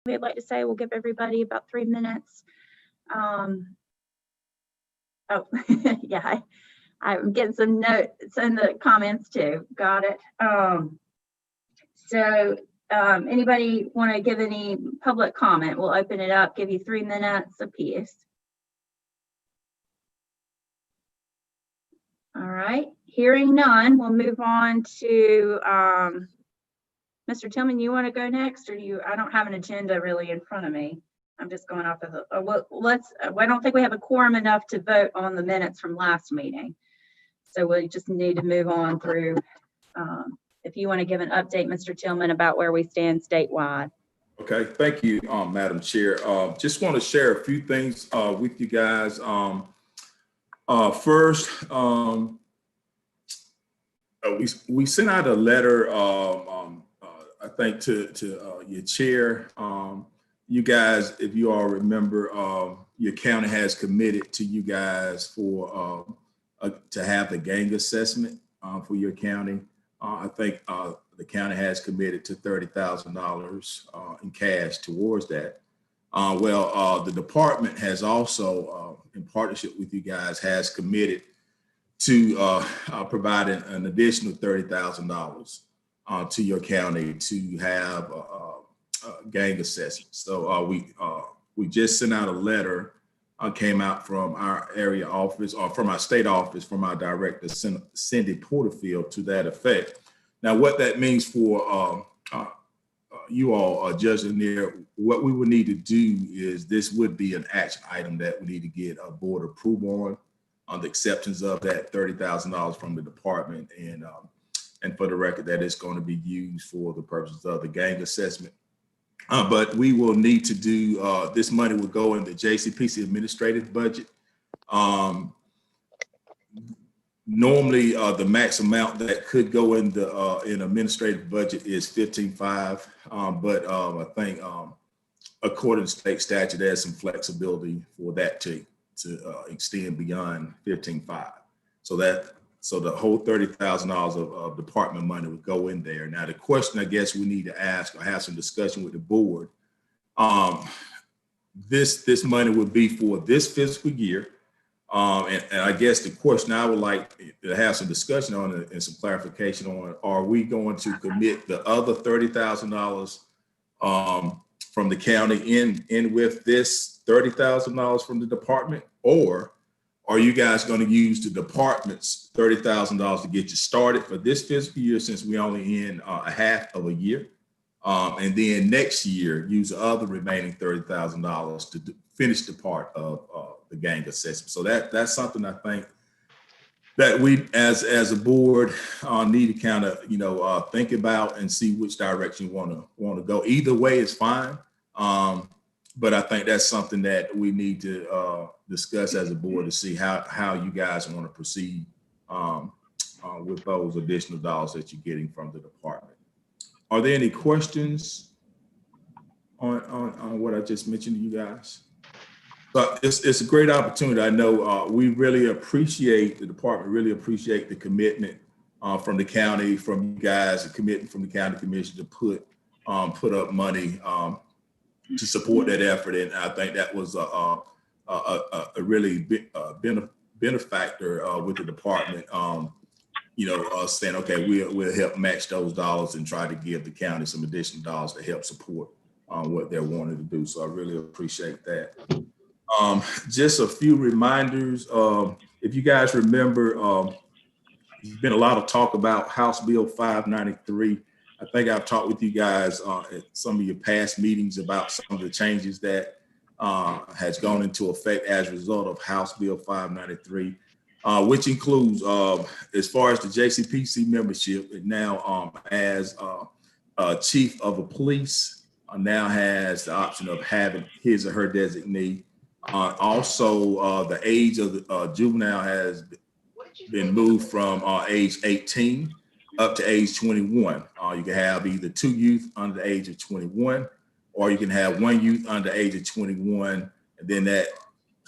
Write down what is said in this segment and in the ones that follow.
I'd like to say, we'll give everybody about 3 minutes. Oh, yeah, I'm getting some notes in the comments too. Got it. Anybody want to give any public comment? We'll open it up, give you 3 minutes apiece. All right, hearing none, we'll move on to Mr. Tillman. You want to go next, or do you? I don't have an agenda really in front of me. I'm just going off of the. I don't think we have a quorum enough to vote on the minutes from last meeting, so we just need to move on through. If you want to give an update, Mr. Tillman, about where we stand statewide. Okay, thank you, Madam Chair. Just want to share a few things with you guys. First, we sent out a letter, I think, to your chair. You guys, if you all remember, your county has committed to you guys for to have the gang assessment for your county. I think the county has committed to $30,000 in cash towards that. The department has also, in partnership with you guys, has committed to providing an additional $30,000 to your county to have gang assessment. So we just sent out a letter, came out from our area office, or from our state office, from our director, Cindy Porterfield, to that effect. Now, what that means for you all, Judge Lanier, what we would need to do is, this would be an action item that we need to get a board approval on the acceptance of that $30,000 from the department, and for the record, that is going to be used for the purposes of the gang assessment. But we will need to do, this money will go in the JCPC administrative budget. Normally, the max amount that could go in the in administrative budget is $15,500, but I think according to state statute, there's some flexibility for that to extend beyond $15,500. So the whole $30,000 of department money would go in there. Now, the question I guess we need to ask, or have some discussion with the board, this money would be for this fiscal year. And I guess the question I would like to have some discussion on and some clarification on, are we going to commit the other $30,000 from the county in with this $30,000 from the department, or are you guys going to use the department's $30,000 to get you started for this fiscal year, since we only in a half of a year, and then next year use the other remaining $30,000 to finish the part of the gang assessment? So that's something I think that we as a board need to kind of think about and see which direction you want to go. Either way is fine, but I think that's something that we need to discuss as a board to see how you guys want to proceed with those additional dollars that you're getting from the department. Are there any questions on what I just mentioned to you guys? But it's a great opportunity. I know we really appreciate, the department really appreciate the commitment from the county, from you guys, the commitment from the county commission to put up money to support that effort. And I think that was a really benefactor with the department, saying, okay, we'll help match those dollars and try to give the county some additional dollars to help support what they're wanting to do. So I really appreciate that. Just a few reminders. If you guys remember, there's been a lot of talk about House Bill 593. I think I've talked with you guys at some of your past meetings about some of the changes that has gone into effect as a result of House Bill 593, which includes, as far as the JCPC membership, it now as chief of a police now has the option of having his or her designee. Also, the age of the juvenile has been moved from age 18 up to age 21. You can have either 2 youth under the age of 21, or you can have 1 youth under the age of 21, and then that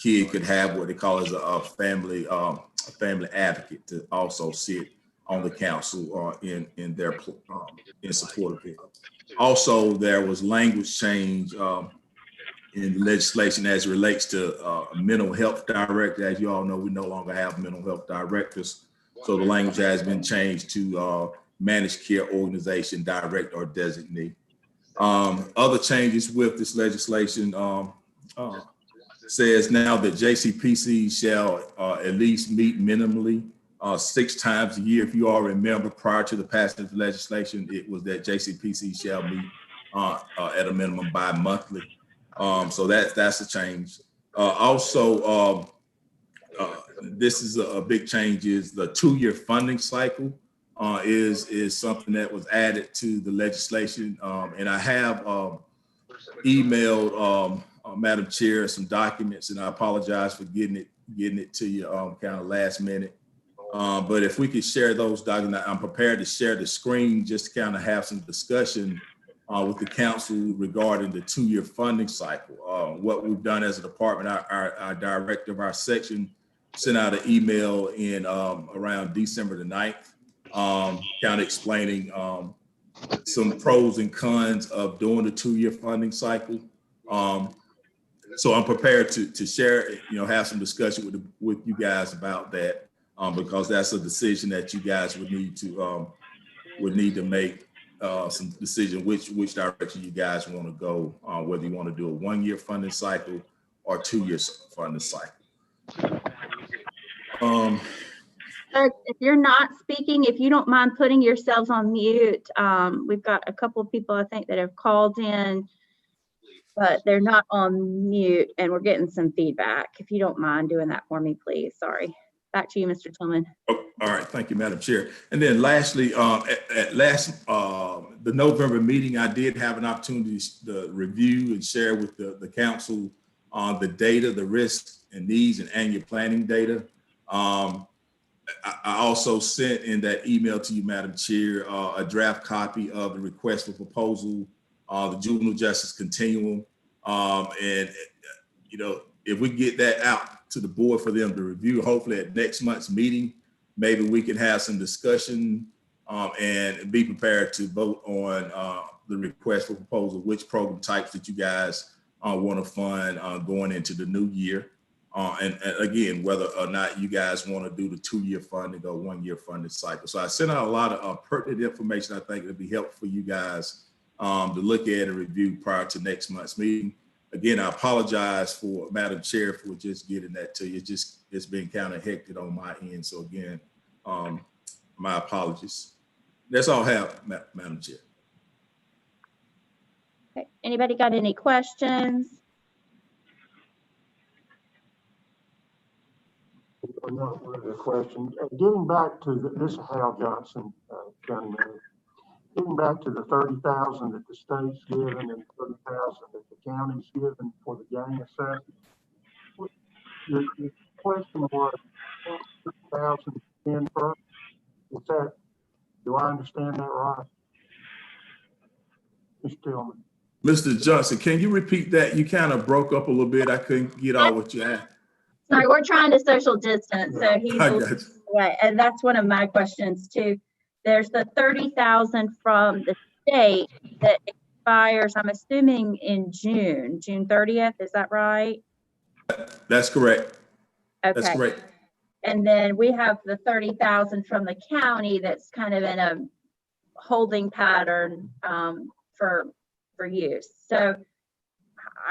kid could have what they call as a family advocate to also sit on the council in their in support of it. Also, there was language change in legislation as it relates to a mental health director. As you all know, we no longer have mental health directors. So the language has been changed to managed care organization director or designee. Other changes with this legislation says now that JCPC shall at least meet minimally 6 times a year. If you all remember, prior to the passage of legislation, it was that JCPC shall meet at a minimum bi-monthly. So that's a change. Also, this is a big change, is the 2-year funding cycle is something that was added to the legislation. And I have emailed Madam Chair some documents, and I apologize for getting it to you kind of last minute. But if we could share those documents, I'm prepared to share the screen just to kind of have some discussion with the council regarding the 2-year funding cycle. What we've done as a department, our director of our section sent out an email in around December the 9th, kind of explaining some pros and cons of doing the 2-year funding cycle. So I'm prepared to share, have some discussion with you guys about that, because that's a decision that you guys would need to make some decision which direction you guys want to go, whether you want to do a 1-year funding cycle or 2-year funding cycle. If you're not speaking, if you don't mind putting yourselves on mute, we've got a couple of people I think that have called in, but they're not on mute, and we're getting some feedback. If you don't mind doing that for me, please. Sorry. Back to you, Mr. Tillman. Oh, all right, thank you, Madam Chair. And then lastly, the November meeting, I did have an opportunity to review and share with the council on the data, the risks and needs and annual planning data. I also sent in that email to you, Madam Chair, a draft copy of the request for proposal, the juvenile justice continuum. And, if we get that out to the board for them to review, hopefully at next month's meeting, maybe we can have some discussion and be prepared to vote on the request for proposal, which program types that you guys want to fund going into the new year. And again, whether or not you guys want to do the 2-year funding or 1-year funding cycle. So I sent out a lot of pertinent information. I think it'll be helpful for you guys to look at and review prior to next month's meeting. Again, I apologize for Madam Chair for just getting that to you. It's been kind of hectic on my end. So again, my apologies. That's all I have, Madam Chair. Okay. Anybody got any questions? Not really a question. Getting back to this is Hal Johnson, County Manager. Getting back to the 30,000 that the state's given and 30,000 that the county's given for the gang assessment. Your question was 30,000 in first. Is that? Do I understand that right, Mr. Tillman? Mr. Johnson, can you repeat that? You kind of broke up a little bit. I couldn't get all what you asked. Sorry, we're trying to social distance, so he's I got you. right, and that's one of my questions too. There's the 30,000 from the state that expires, I'm assuming in June 30th. Is that right? That's correct. Okay. That's correct. And then we have the 30,000 from the county that's kind of in a holding pattern for use. So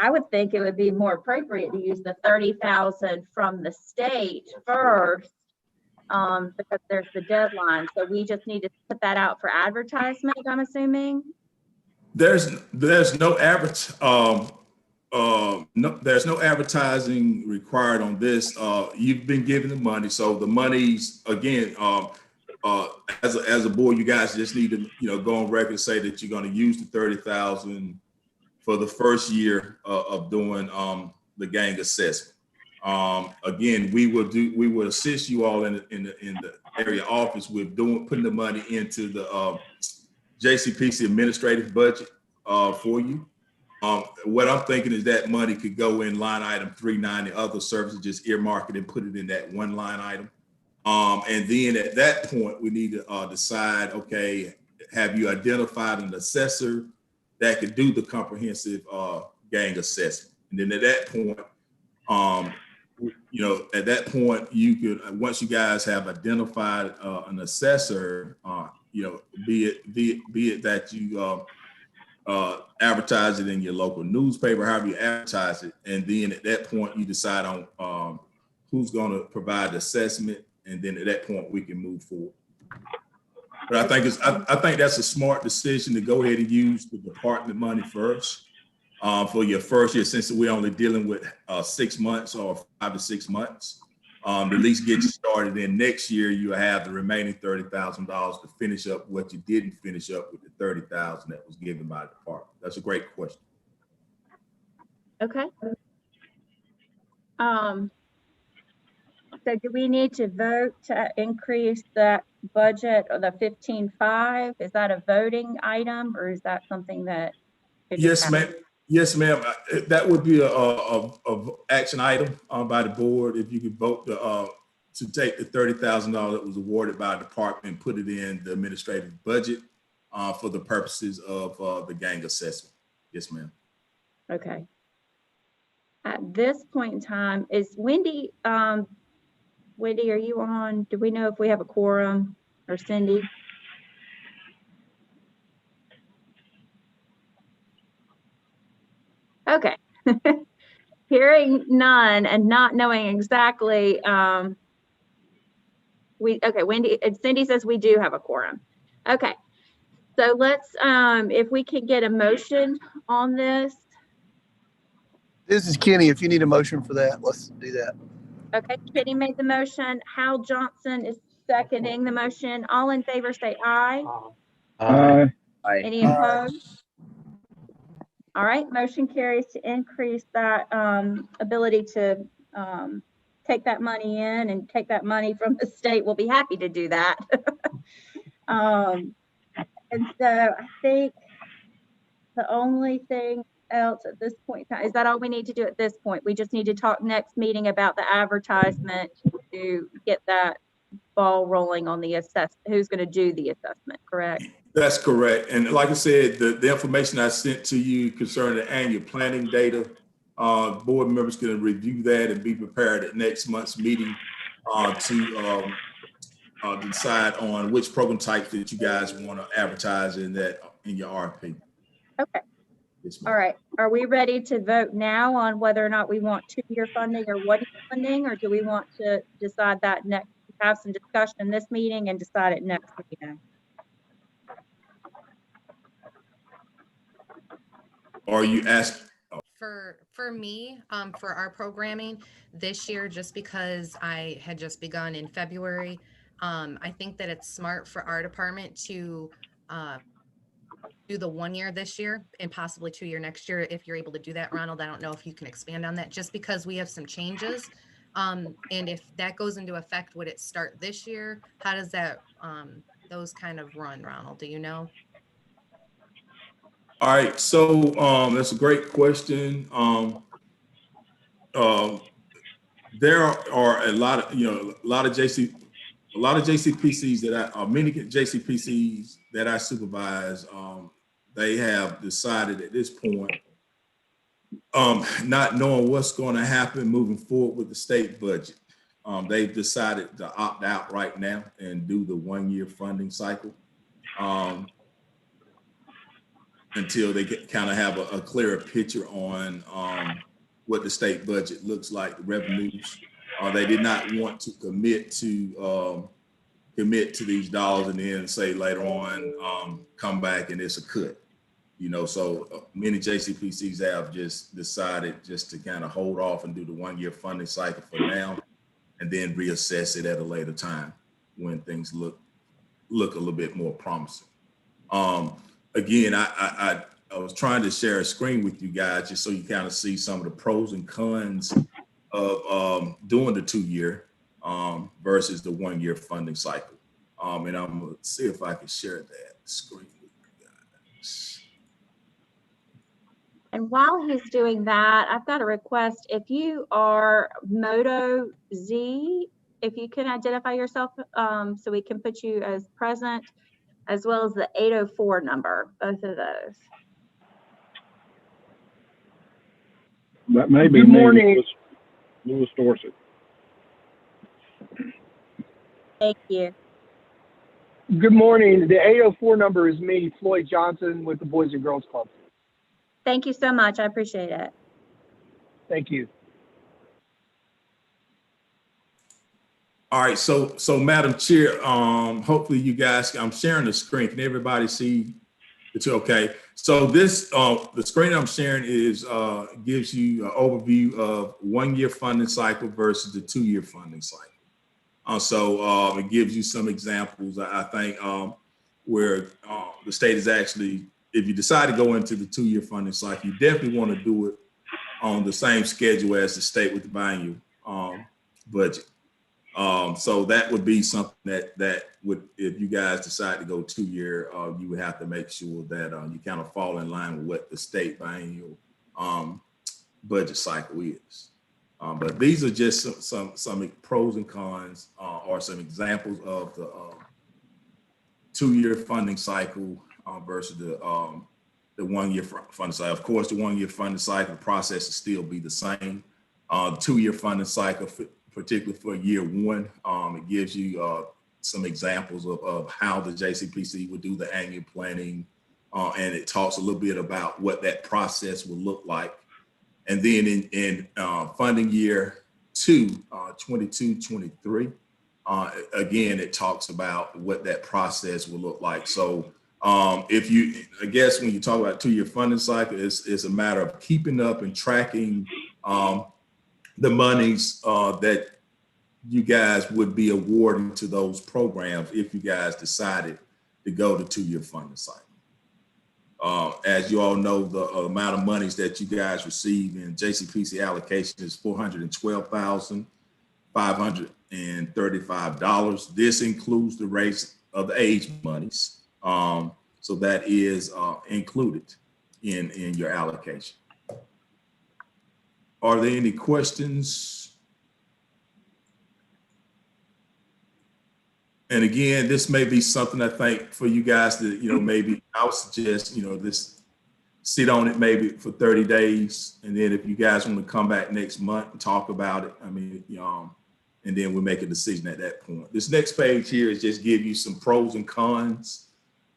I would think it would be more appropriate to use the 30,000 from the state first, because there's the deadline. So we just need to put that out for advertisement, I'm assuming. There's no there's no advertising required on this. You've been given the money, so the money's again. As a board, you guys just need to go on record and say that you're going to use the 30,000 for the first year of doing the gang assessment. Again, we will assist you all in the area office with putting the money into the JCPC administrative budget for you. What I'm thinking is that money could go in line item 390, other services, just earmark it and put it in that one line item. And then at that point, we need to decide, okay, have you identified an assessor that could do the comprehensive gang assessment? And then at that point, at that point, you could, once you guys have identified an assessor, be it that you advertise it in your local newspaper, however you advertise it, and then at that point, you decide on who's going to provide the assessment, and then at that point, we can move forward. But I think that's a smart decision to go ahead and use the department money first. For your first year, since we're only dealing with 6 months or 5 to 6 months, at least get you started. Then next year you have the remaining $30,000 to finish up what you didn't finish up with the $30,000 that was given by the department. That's a great question. Okay. So do we need to vote to increase that budget or the 15.5? Is that a voting item, or is that something that? Yes, ma'am. Yes, ma'am. That would be a action item by the board. If you could vote to take the $30,000 that was awarded by the department and put it in the administrative budget for the purposes of the gang assessment. Yes, ma'am. Okay. At this point in time, is Wendy, Wendy, are you on? Do we know if we have a quorum, or Cindy? Okay. Hearing none and not knowing exactly, Wendy and Cindy says we do have a quorum. Okay. So let's, if we could get a motion on this. This is Kenny. If you need a motion for that, let's do that. Okay, Kenny made the motion. Hal Johnson is seconding the motion. All in favor say aye. Aye. Any opposed? All right, motion carries to increase that ability to take that money in and take that money from the state. We'll be happy to do that. And so I think the only thing else at this point in time, is that all we need to do at this point? We just need to talk next meeting about the advertisement to get that ball rolling on the who's going to do the assessment, correct? That's correct. And like I said, the information I sent to you concerning the annual planning data, board members can review that and be prepared at next month's meeting to decide on which program types that you guys want to advertise in your RFP. Okay. Yes, all right. Are we ready to vote now on whether or not we want 2-year funding or 1-year funding, or do we want to decide that next, have some discussion in this meeting and decide it next meeting? Are you asking? For me, for our programming this year, just because I had just begun in February, I think that it's smart for our department to do the 1 year this year and possibly 2-year next year. If you're able to do that, Ronald, I don't know if you can expand on that, just because we have some changes. And if that goes into effect, would it start this year? How does that, those kind of run, Ronald? Do you know? All right, so that's a great question. There are a lot of JCPCs many JCPCs that I supervise. They have decided at this point, not knowing what's going to happen moving forward with the state budget, they've decided to opt out right now and do the 1-year funding cycle. Until they kind of have a clearer picture on what the state budget looks like, the revenues. They did not want to commit to these dollars and then say later on, come back and it's a cut. So many JCPCs have just decided just to kind of hold off and do the 1-year funding cycle for now, and then reassess it at a later time when things look a little bit more promising. Again, I was trying to share a screen with you guys just so you kind of see some of the pros and cons of doing the 2-year versus the 1-year funding cycle. And I'm going to see if I can share that screen with you guys. And while he's doing that, I've got a request. If you are Moto Z if you can identify yourself, so we can put you as present, as well as the 804 number, both of those. That may be Good me, morning. Louis Dorsett. Thank you. Good morning. The 804 number is me, Floyd Johnson, with the Boys and Girls Club. Thank you so much. I appreciate it. Thank you. All right, so Madam Chair, hopefully you guys, I'm sharing the screen. Can everybody see? It's okay. So this, the screen I'm sharing is gives you an overview of 1 year funding cycle versus the 2 year funding cycle. So it gives you some examples, I think, where the state is actually, if you decide to go into the 2 year funding cycle, you definitely want to do it on the same schedule as the state with the biennial budget. So that would be something that would, if you guys decide to go 2 year, you would have to make sure that you kind of fall in line with what the state biennial budget cycle is. But these are just some pros and cons, or some examples of the 2 year funding cycle versus the 1 year funding cycle. Of course, the 1 year funding cycle process will still be the same. The 2 year funding cycle, particularly for year one, it gives you some examples of how the JCPC would do the annual planning, and it talks a little bit about what that process will look like. And then in funding year two, 22-23, again, it talks about what that process will look like. So if you, I guess when you talk about 2 year funding cycle, it's a matter of keeping up and tracking the monies that you guys would be awarding to those programs if you guys decided to go to 2 year funding cycle. As you all know, the amount of monies that you guys receive in JCPC allocation is $412,535. This includes the rates of the age monies. So that is included in your allocation. Are there any questions? And again, this may be something I think for you guys that, maybe I would suggest, this sit on it maybe for 30 days. And then if you guys want to come back next month and talk about it, and then we'll make a decision at that point. This next page here is just give you some pros and cons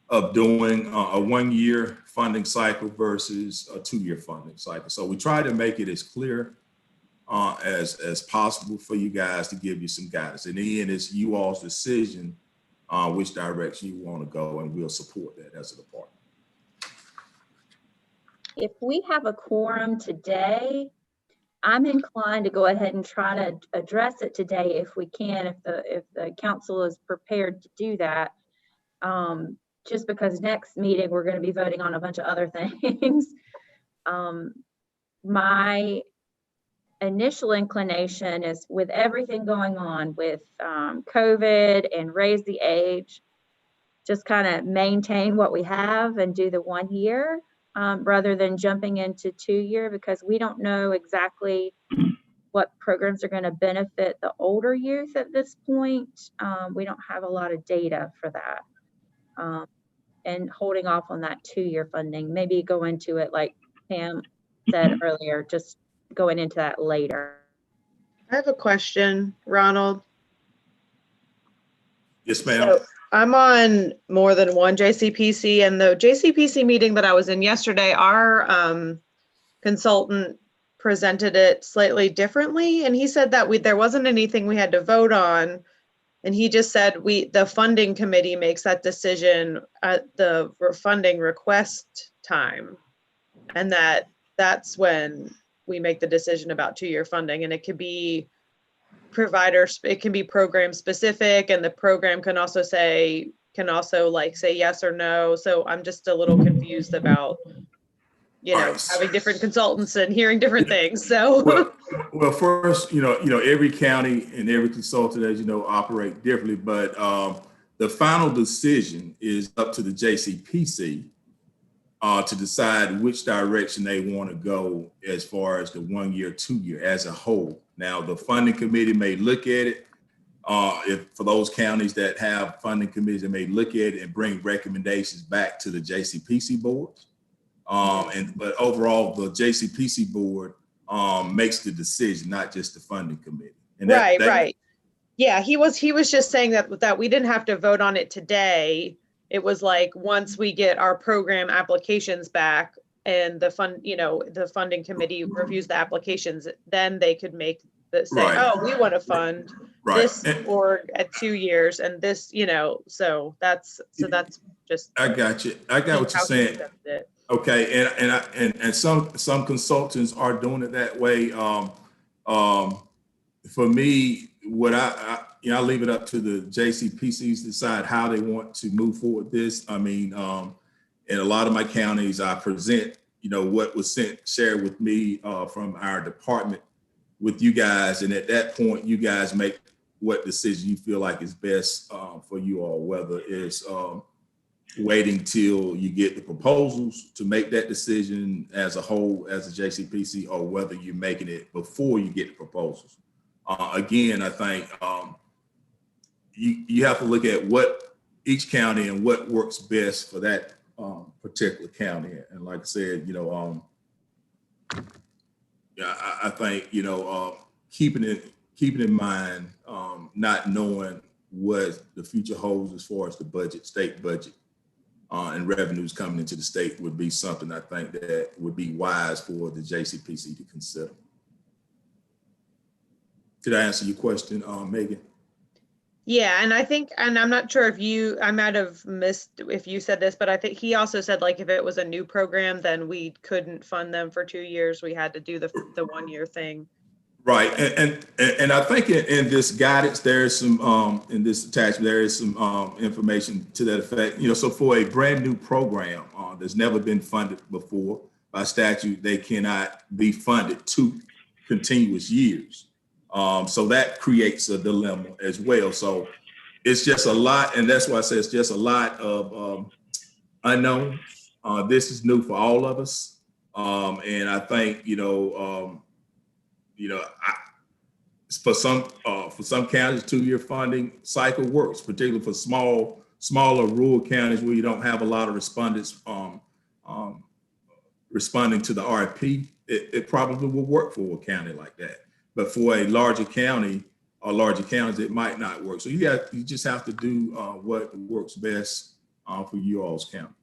of doing a 1 year funding cycle versus a 2 year funding cycle. So we try to make it as clear as possible for you guys to give you some guidance. In the end, it's you all's decision which direction you want to go, and we'll support that as a department. If we have a quorum today, I'm inclined to go ahead and try to address it today if we can, if the council is prepared to do that. Just because next meeting we're going to be voting on a bunch of other things. My initial inclination is, with everything going on with COVID and raise the age, just kind of maintain what we have and do the 1 year rather than jumping into 2 year, because we don't know exactly what programs are going to benefit the older youth at this point. We don't have a lot of data for that. And holding off on that 2 year funding, maybe go into it like Pam said earlier, just going into that later. I have a question, Ronald. Yes, ma'am. So I'm on more than one JCPC, and the JCPC meeting that I was in yesterday, our consultant presented it slightly differently, and he said that there wasn't anything we had to vote on, and he just said the funding committee makes that decision at the funding request time, and that's when we make the decision about 2 year funding. And it could be it can be program specific, and the program can also say yes or no. So I'm just a little confused about, having different consultants and hearing different things. So well, first, every county and every consultant, as you know, operate differently, but the final decision is up to the JCPC to decide which direction they want to go as far as the 1 year, 2 year as a whole. Now, the funding committee may look at it if for those counties that have funding committees, they may look at it and bring recommendations back to the JCPC boards. But overall, the JCPC board makes the decision, not just the funding committee. And Right. Yeah, he was just saying that we didn't have to vote on it today. It was like, once we get our program applications back and the funding committee reviews the applications, then they could make say, Right. oh, we want to fund this org at 2 years and this, so that's just. I got you. I got what you're saying. Okay, and some consultants are doing it that way. For me, what I leave it up to the JCPCs to decide how they want to move forward this. I mean, in a lot of my counties, I present, what was shared with me from our department with you guys. And at that point, you guys make what decision you feel like is best for you all, whether it's waiting till you get the proposals to make that decision as a whole, as a JCPC, or whether you're making it before you get the proposals. Again, I think you have to look at what each county and what works best for that particular county. And like I said, I think, keeping in mind, not knowing what the future holds as far as the budget, state budget, and revenues coming into the state would be something I think that would be wise for the JCPC to consider. Did I answer your question, Megan? Yeah, and I think, and I'm not sure if I might have missed if you said this, but I think he also said, like, if it was a new program, then we couldn't fund them for 2 years. We had to do the 1 year thing. Right, and I think in this guidance, there is some in this attachment, there is some information to that effect. So for a brand new program that's never been funded before by statute, they cannot be funded 2 continuous years. So that creates a dilemma as well. So it's just a lot, and that's why I say it's just a lot of unknowns. This is new for all of us, and I think for some counties, 2-year funding cycle works, particularly for smaller rural counties where you don't have a lot of respondents responding to the RFP. It probably will work for a county like that. But for a larger county or larger counties, it might not work. So you just have to do what works best for you all's county.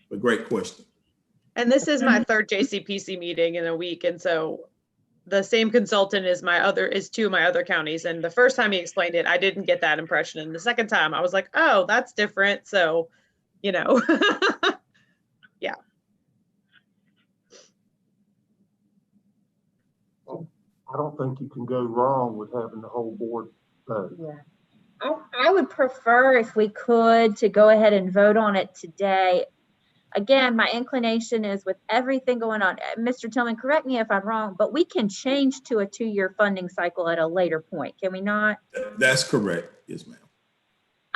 But great question. And this is my 3rd JCPC meeting in a week, and so the same consultant is 2 of my other counties. And the first time he explained it, I didn't get that impression. And the second time, I was like, oh, that's different. So, yeah. I don't think you can go wrong with having the whole board vote. Yeah. I would prefer, if we could, to go ahead and vote on it today. Again, my inclination is, with everything going on, Mr. Tillman, correct me if I'm wrong, but we can change to a 2-year funding cycle at a later point, can we not? That's correct. Yes, ma'am.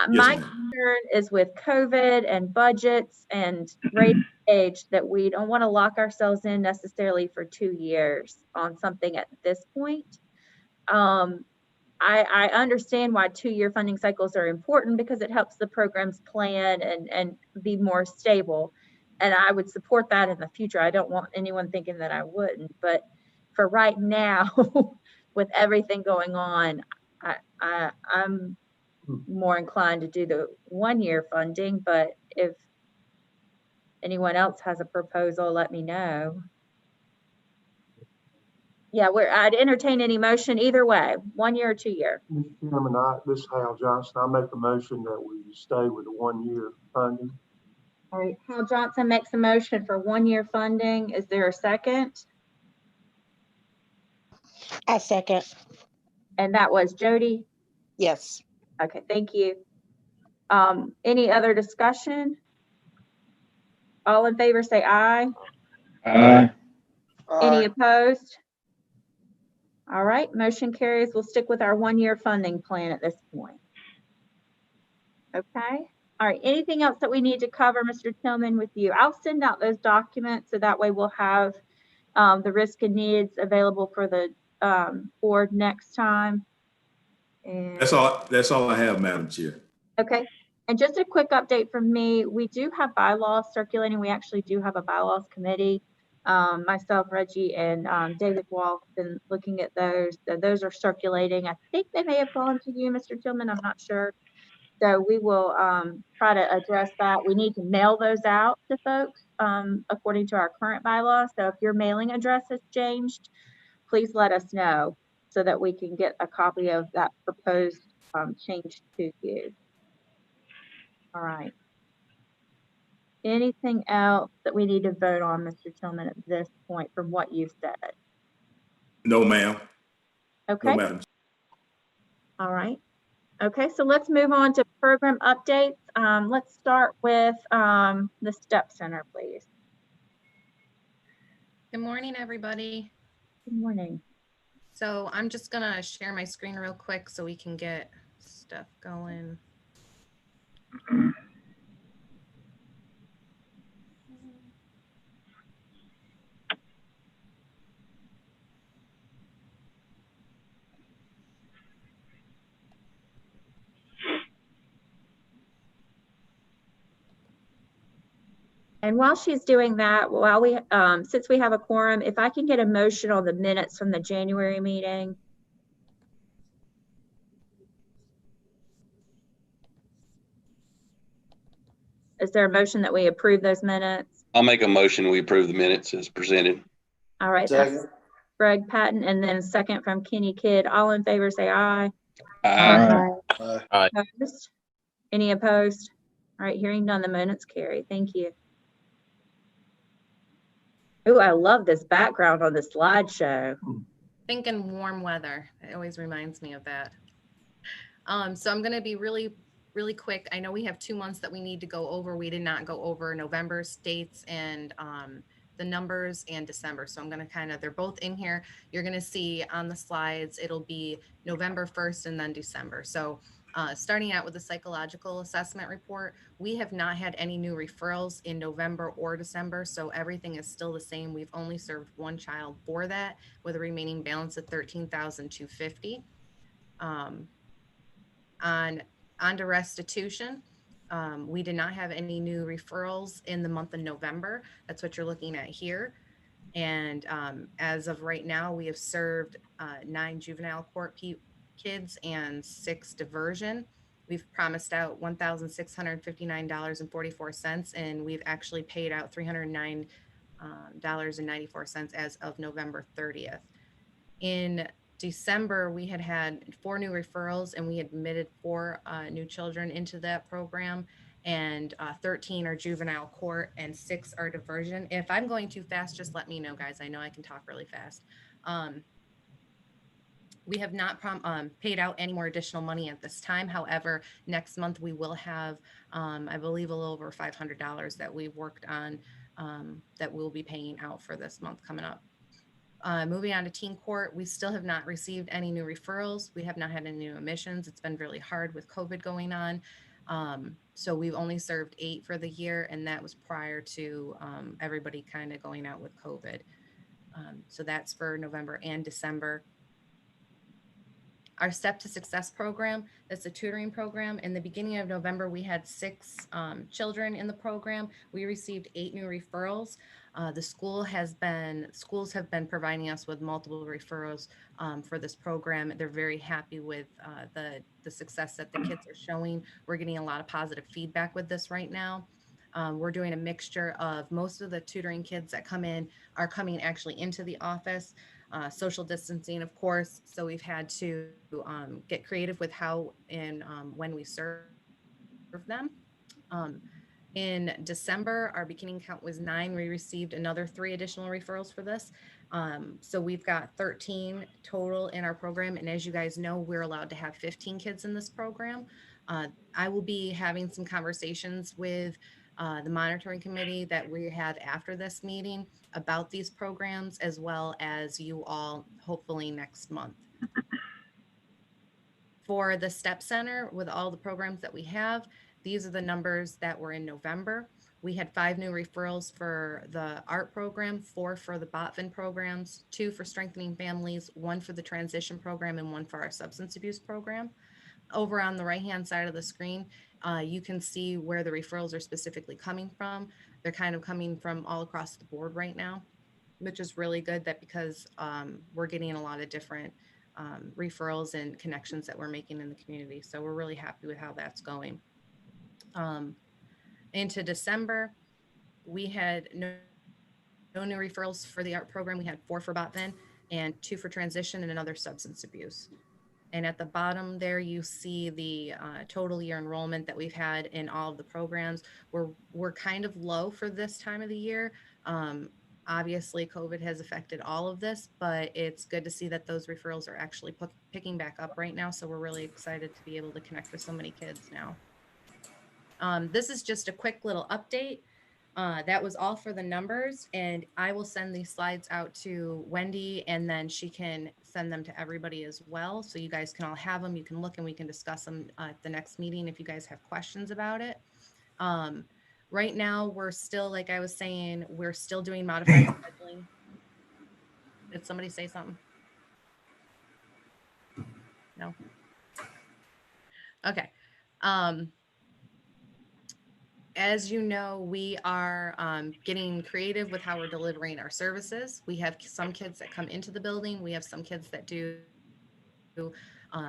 My concern is with COVID and budgets and rate of age, that we don't want to lock ourselves in necessarily for 2 years on something at this point. I understand why 2-year funding cycles are important, because it helps the programs plan and be more stable. And I would support that in the future. I don't want anyone thinking that I wouldn't, but for right now, with everything going on, I'm more inclined to do the 1-year funding. But if anyone else has a proposal, let me know. Yeah, I'd entertain any motion either way, 1 year or 2 year. Mr. Chairman, this is Hal Johnson. I make a motion that we stay with the 1-year funding. All right, Hal Johnson makes a motion for 1-year funding. Is there a second? I second. And that was Jody? Yes. Okay, thank you. Any other discussion? All in favor say aye. Aye. Any opposed? All right, motion carries. We'll stick with our 1-year funding plan at this point. Okay. All right, anything else that we need to cover, Mr. Tillman, with you? I'll send out those documents so that way we'll have the risk and needs available for the board next time. And That's all I have, Madam Chair. okay. And just a quick update from me, we do have bylaws circulating. We actually do have a bylaws committee. Myself, Reggie, and David Wall have been looking at those. Those are circulating. I think they may have gone to you, Mr. Tillman. I'm not sure. So we will try to address that. We need to mail those out to folks according to our current bylaws. So if your mailing address has changed, please let us know so that we can get a copy of that proposed change to you. All right. Anything else that we need to vote on, Mr. Tillman, at this point from what you said? No, ma'am. Okay. No, Madam. All right. Okay, so let's move on to program updates. Let's start with the STEP Center, please. Good morning, everybody. Good morning. So I'm just gonna share my screen real quick so we can get stuff going. And while she's doing that, while we, since we have a quorum, if I can get a motion on the minutes from the January meeting. Is there a motion that we approve those minutes? I'll make a motion. We approve the minutes as presented. All right, that's Greg Patton, and then second from Kenny Kidd. All in favor, say aye. Aye. Aye. Opposed? Any opposed? All right, hearing none, the minutes carry. Thank you. Oh, I love this background on the slideshow. Thinking warm weather. It always reminds me of that. So I'm gonna be really quick. I know we have 2 months that we need to go over. We did not go over November's dates and the numbers and December. So I'm gonna they're both in here. You're gonna see on the slides, it'll be November 1st and then December. So starting out with the psychological assessment report, we have not had any new referrals in November or December. So everything is still the same. We've only served one child for that with a remaining balance of $13,250. On to restitution. We did not have any new referrals in the month of November. That's what you're looking at here. And as of right now, we have served 9 juvenile court kids and 6 diversion. We've promised out $1,659.44, and we've actually paid out $309.94 as of November 30th. In December, we had 4 new referrals, and we admitted 4 new children into that program, and 13 are juvenile court and 6 are diversion. If I'm going too fast, just let me know, guys. I know I can talk really fast. We have not paid out any more additional money at this time. However, next month we will have, I believe, a little over $500 that we've worked on that we'll be paying out for this month coming up. Moving on to teen court, we still have not received any new referrals. We have not had any new admissions. It's been really hard with COVID going on. So we've only served 8 for the year, and that was prior to everybody kind of going out with COVID. So that's for November and December. Our Step to Success program, that's a tutoring program. In the beginning of November, we had 6 children in the program. We received 8 new referrals. The schools have been providing us with multiple referrals for this program. They're very happy with the success that the kids are showing. We're getting a lot of positive feedback with this right now. We're doing a mixture of most of the tutoring kids that come in are coming actually into the office. Social distancing, of course. So we've had to get creative with how and when we serve them. In December, our beginning count was 9. We received another 3 additional referrals for this. So we've got 13 total in our program. And as you guys know, we're allowed to have 15 kids in this program. I will be having some conversations with the monitoring committee that we have after this meeting about these programs, as well as you all hopefully next month. For the STEP Center, with all the programs that we have, these are the numbers that were in November. We had 5 new referrals for the art program, 4 for the Botvin programs, 2 for strengthening families, 1 for the transition program, and 1 for our substance abuse program. Over on the right-hand side of the screen, you can see where the referrals are specifically coming from. They're kind of coming from all across the board right now, which is really good that because we're getting a lot of different referrals and connections that we're making in the community. So we're really happy with how that's going. Into December, we had no new referrals for the art program. We had 4 for Botvin and 2 for transition and another substance abuse. And at the bottom there, you see the total year enrollment that we've had in all of the programs. We're kind of low for this time of the year. Obviously, COVID has affected all of this, but it's good to see that those referrals are actually picking back up right now. So we're really excited to be able to connect with so many kids now. This is just a quick little update. That was all for the numbers, and I will send these slides out to Wendy, and then she can send them to everybody as well. So you guys can all have them. You can look and we can discuss them at the next meeting if you guys have questions about it. Right now, we're still, like I was saying, we're still doing modified scheduling. Did somebody say something? No? Okay. As you know, we are getting creative with how we're delivering our services. We have some kids that come into the building. We have some kids that do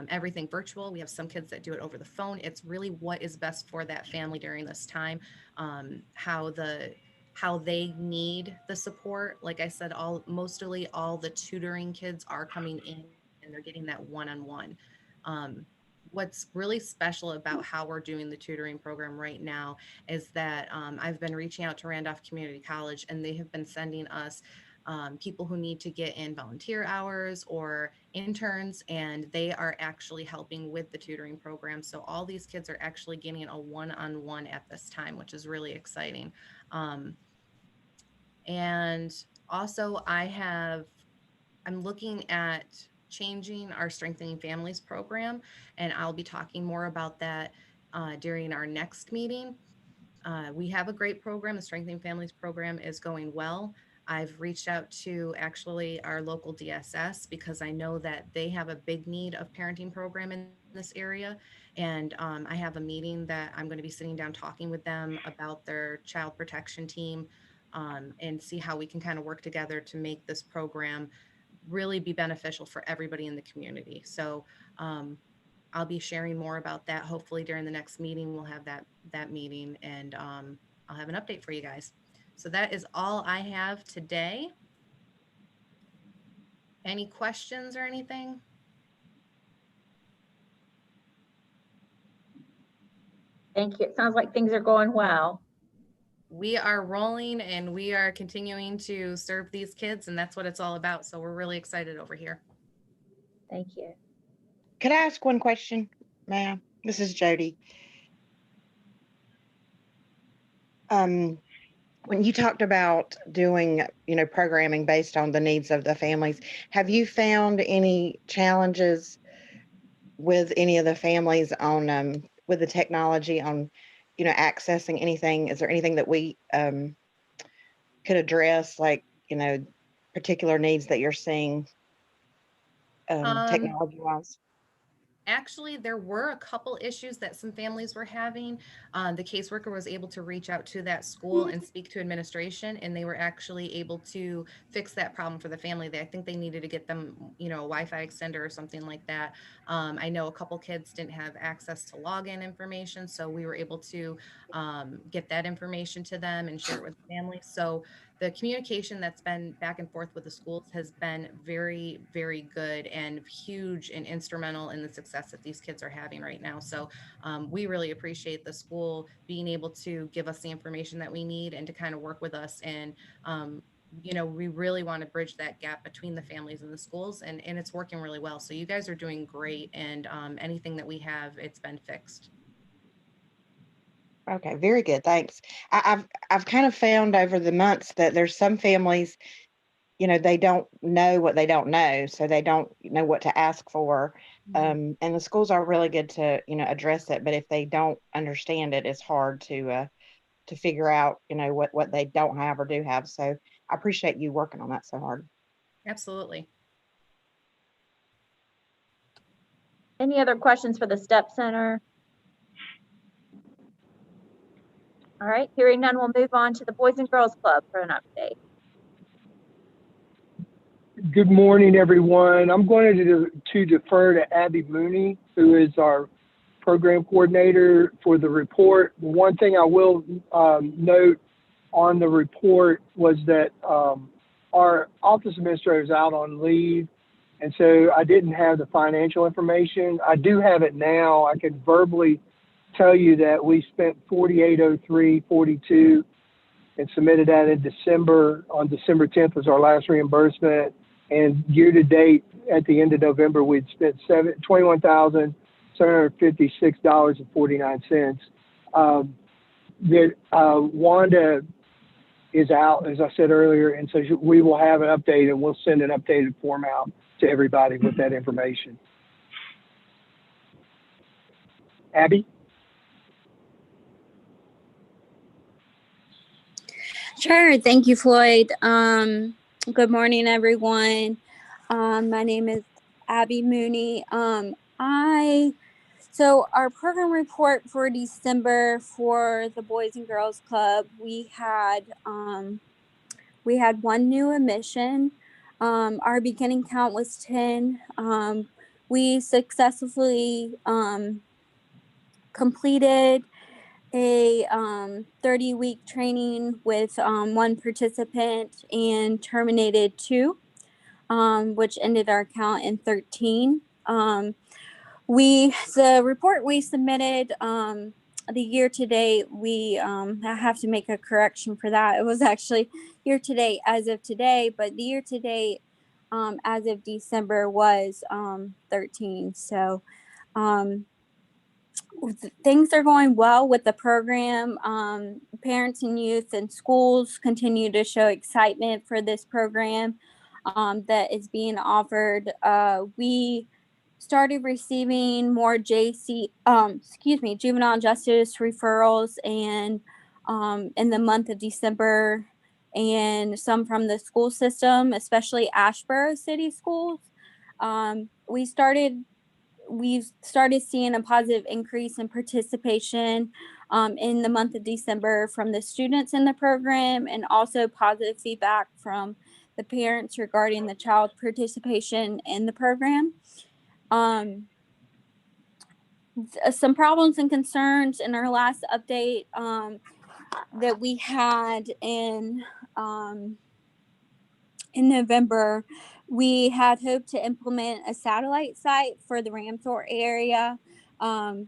everything virtual. We have some kids that do it over the phone. It's really what is best for that family during this time, how they need the support. Like I said, mostly all the tutoring kids are coming in and they're getting that one-on-one. What's really special about how we're doing the tutoring program right now is that I've been reaching out to Randolph Community College, and they have been sending us people who need to get in volunteer hours or interns, and they are actually helping with the tutoring program. So all these kids are actually getting a one-on-one at this time, which is really exciting. And also I'm looking at changing our Strengthening Families program, and I'll be talking more about that during our next meeting. We have a great program. The Strengthening Families program is going well. I've reached out to actually our local DSS because I know that they have a big need of parenting program in this area. And I have a meeting that I'm going to be sitting down talking with them about their child protection team and see how we can kind of work together to make this program really be beneficial for everybody in the community. So I'll be sharing more about that. Hopefully during the next meeting, we'll have that meeting, and I'll have an update for you guys. So that is all I have today. Any questions or anything? Thank you. It sounds like things are going well. We are rolling and we are continuing to serve these kids, and that's what it's all about. So we're really excited over here. Thank you. Could I ask one question, ma'am? This is Jody. When you talked about doing, programming based on the needs of the families, have you found any challenges with any of the families on with the technology on, accessing anything? Is there anything that we could address, like, particular needs that you're seeing technology-wise? Actually, there were a couple issues that some families were having. The caseworker was able to reach out to that school and speak to administration, and they were actually able to fix that problem for the family. I think they needed to get them, a Wi-Fi extender or something like that. I know a couple kids didn't have access to login information, so we were able to get that information to them and share it with the family. So the communication that's been back and forth with the schools has been very, very good and huge and instrumental in the success that these kids are having right now. So we really appreciate the school being able to give us the information that we need and to kind of work with us. And, we really want to bridge that gap between the families and the schools, and it's working really well. So you guys are doing great, and anything that we have, it's been fixed. Okay, very good. Thanks. I've kind of found over the months that there's some families, they don't know what they don't know, so they don't know what to ask for. And the schools are really good to, address it, but if they don't understand it, it's hard to to figure out, what they don't have or do have. So I appreciate you working on that so hard. Absolutely. Any other questions for the STEP Center? All right, hearing none, we'll move on to the Boys and Girls Club for an update. Good morning, everyone. I'm going to defer to Abby Mooney, who is our program coordinator, for the report. One thing I will note on the report was that our office administrator is out on leave, and so I didn't have the financial information. I do have it now. I can verbally tell you that we spent $4803.42 and submitted that in December. On December 10th was our last reimbursement. And year to date, at the end of November, we'd spent $21,756.49. Wanda is out, as I said earlier, and so we will have an update, and we'll send an updated form out to everybody with that information. Abby? Sure. Thank you, Floyd. Good morning, everyone. My name is Abby Mooney. So our program report for December for the Boys and Girls Club, we had one new admission. Our beginning count was 10. We successfully completed a 30-week training with one participant and terminated 2, which ended our count in 13. The report we submitted, the year to date, I have to make a correction for that. It was actually year to date as of today, but the year to date as of December was 13. So things are going well with the program. Parents and youth and schools continue to show excitement for this program that is being offered. We started receiving more juvenile justice referrals and in the month of December, and some from the school system, especially Asheboro City schools. We've started seeing a positive increase in participation in the month of December from the students in the program, and also positive feedback from the parents regarding the child participation in the program. Some problems and concerns in our last update that we had in November. We had hoped to implement a satellite site for the Randolph area.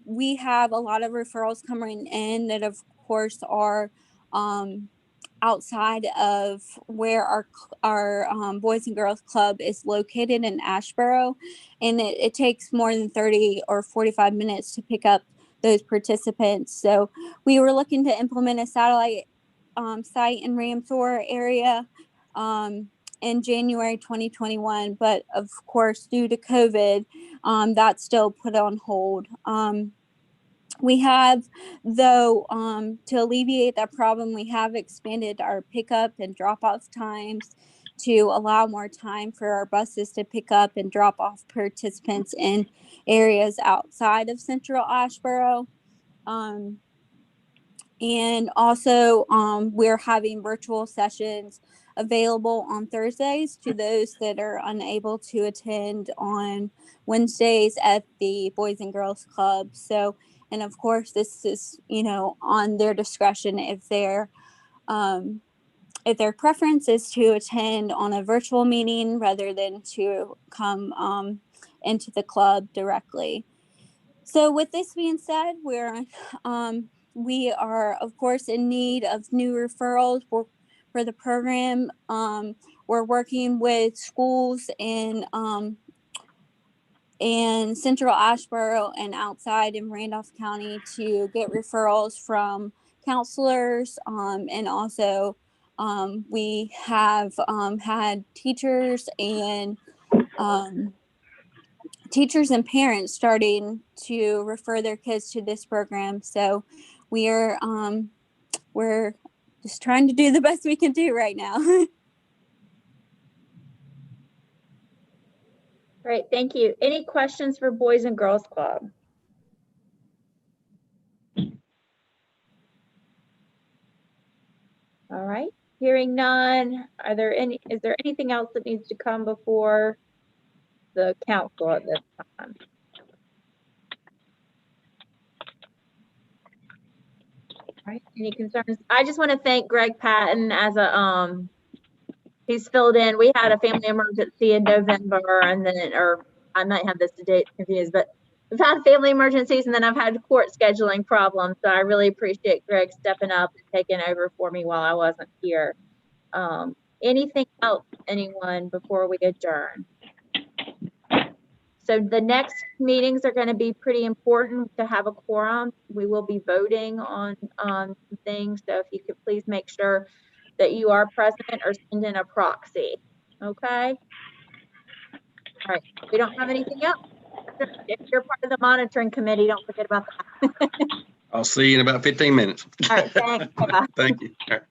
We have a lot of referrals coming in that, of course, are outside of where our Boys and Girls Club is located in Asheboro, and it takes more than 30 or 45 minutes to pick up those participants. So we were looking to implement a satellite site in Randolph area in January 2021, but of course, due to COVID, that's still put on hold. We have, though, to alleviate that problem, we have expanded our pickup and drop-off times to allow more time for our buses to pick up and drop off participants in areas outside of Central Asheboro. And also, we're having virtual sessions available on Thursdays to those that are unable to attend on Wednesdays at the Boys and Girls Club. So, and of course, this is, on their discretion if their preference is to attend on a virtual meeting rather than to come into the club directly. So with this being said, we are, of course, in need of new referrals for the program. We're working with schools in Central Asheboro and outside in Randolph County to get referrals from counselors. And also we have had teachers and parents starting to refer their kids to this program. So we are we're just trying to do the best we can do right now. Great, thank you. Any questions for Boys and Girls Club? All right, hearing none. Is there anything else that needs to come before the council at this time? All right, any concerns? I just want to thank Greg Patton as he's filled in. We had a family emergency in November, and then, or I might have this date confused, but we've had family emergencies, and then I've had court scheduling problems. So I really appreciate Greg stepping up and taking over for me while I wasn't here. Anything else, anyone, before we adjourn? So the next meetings are going to be pretty important to have a quorum. We will be voting on some things. So if you could please make sure that you are present or send in a proxy. Okay. All right. We don't have anything else. If you're part of the monitoring committee, don't forget about that. I'll see you in about 15 minutes. All right. Thanks. Bye-bye. Thank you. All right.